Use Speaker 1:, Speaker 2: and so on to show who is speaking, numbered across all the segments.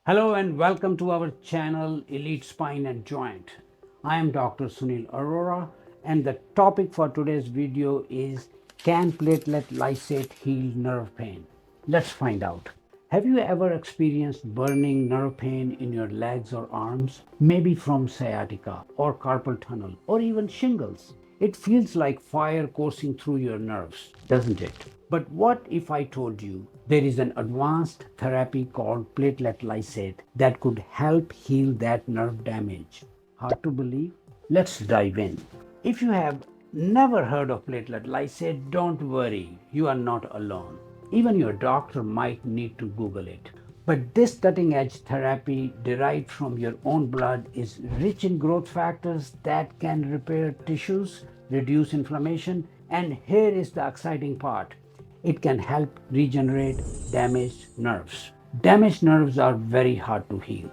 Speaker 1: Hello and welcome to our channel Elite Spine and Joint. I am Dr. Sunil Arora and the topic for today's video is, can platelet lysate heal nerve pain? Let's find out. Have you ever experienced burning nerve pain in your legs or arms? Maybe from sciatica or carpal tunnel or even shingles. It feels like fire coursing through your nerves, doesn't it? But what if I told you there is an advanced therapy called platelet lysate that could help heal that nerve damage? Hard to believe? Let's dive in. If you have never heard of platelet lysate, don't worry, you are not alone. Even your doctor might need to Google it. But this cutting edge therapy derived from your own blood is rich in growth factors that can repair tissues, reduce inflammation, and here is the exciting part. It can help regenerate damaged nerves. Damaged nerves are very hard to heal.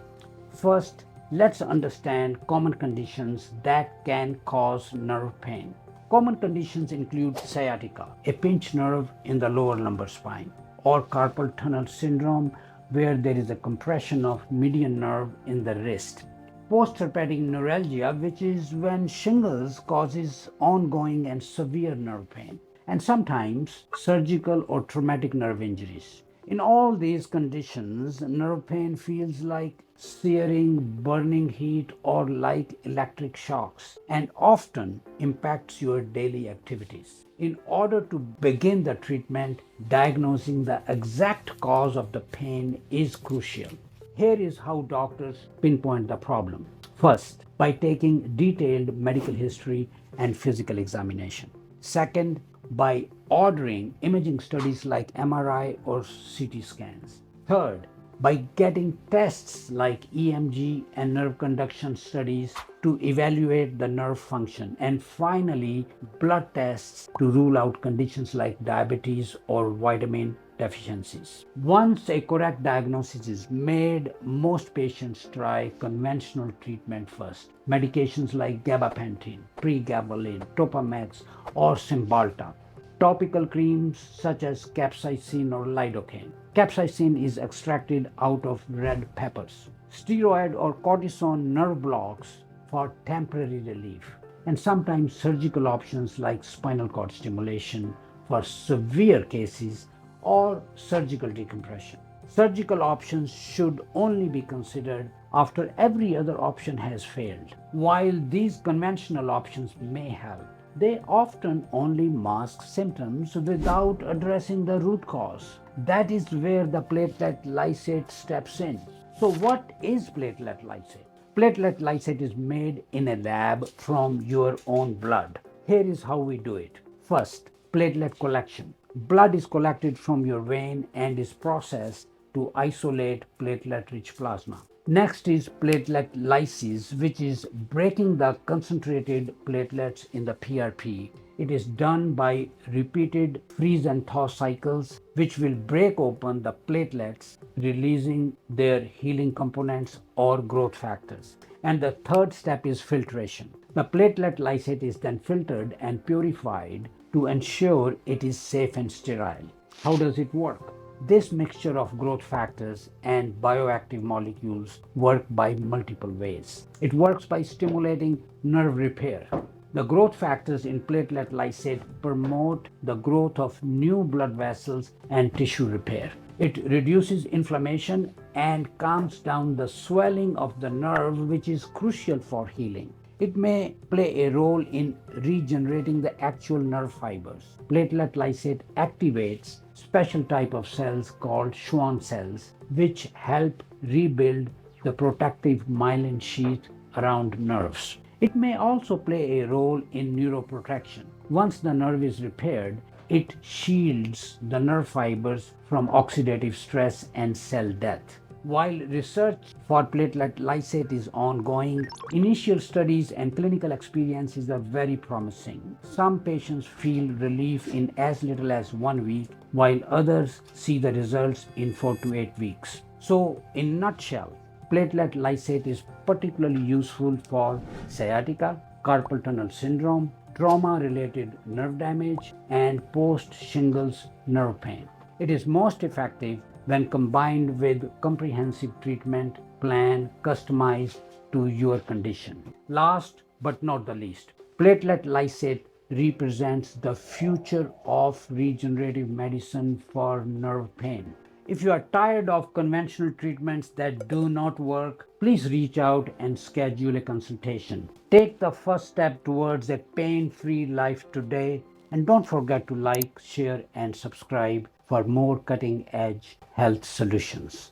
Speaker 1: First, let's understand common conditions that can cause nerve pain. Common conditions include sciatica, a pinched nerve in the lower lumbar spine, or carpal tunnel syndrome, where there is a compression of median nerve in the wrist. Postherpetic neuralgia, which is when shingles causes ongoing and severe nerve pain, and sometimes surgical or traumatic nerve injuries. In all these conditions, nerve pain feels like searing, burning heat, or like electric shocks, and often impacts your daily activities. In order to begin the treatment, diagnosing the exact cause of the pain is crucial. Here is how doctors pinpoint the problem. First, by taking detailed medical history and physical examination. Second, by ordering imaging studies like MRI or CT scans. Third, by getting tests like EMG and nerve conduction studies to evaluate the nerve function. And finally, blood tests to rule out conditions like diabetes or vitamin deficiencies. Once a correct diagnosis is made, most patients try conventional treatment first. Medications like gabapentin, pregabalin, Topamax, or Cymbalta. Topical creams such as capsaicin or lidocaine. Capsaicin is extracted out of red peppers. Steroid or cortisone nerve blocks for temporary relief. And sometimes surgical options like spinal cord stimulation for severe cases or surgical decompression. Surgical options should only be considered after every other option has failed. While these conventional options may help, they often only mask symptoms without addressing the root cause. That is where the platelet lysate steps in. So, what is platelet lysate? Platelet lysate is made in a lab from your own blood. Here is how we do it. First, platelet collection. Blood is collected from your vein and is processed to isolate platelet-rich plasma. Next is platelet lysis, which is breaking the concentrated platelets in the PRP. It is done by repeated freeze and thaw cycles, which will break open the platelets, releasing their healing components or growth factors. And the third step is filtration. The platelet lysate is then filtered and purified to ensure it is safe and sterile. How does it work? This mixture of growth factors and bioactive molecules work by multiple ways. It works by stimulating nerve repair. The growth factors in platelet lysate promote the growth of new blood vessels and tissue repair. It reduces inflammation and calms down the swelling of the nerve, which is crucial for healing. It may play a role in regenerating the actual nerve fibers. Platelet lysate activates special type of cells called Schwann cells, which help rebuild the protective myelin sheath around nerves. It may also play a role in neuroprotection. Once the nerve is repaired, it shields the nerve fibers from oxidative stress and cell death. While research for platelet lysate is ongoing, initial studies and clinical experiences are very promising. Some patients feel relief in as little as 1 week, while others see the results in 4 to 8 weeks. So, in a nutshell, platelet lysate is particularly useful for sciatica, carpal tunnel syndrome, trauma-related nerve damage, and post-shingles nerve pain. It is most effective when combined with comprehensive treatment plan customized to your condition. Last but not the least, platelet lysate represents the future of regenerative medicine for nerve pain. If you are tired of conventional treatments that do not work, please reach out and schedule a consultation. Take the first step towards a pain-free life today, and don't forget to like, share, and subscribe for more cutting-edge health solutions.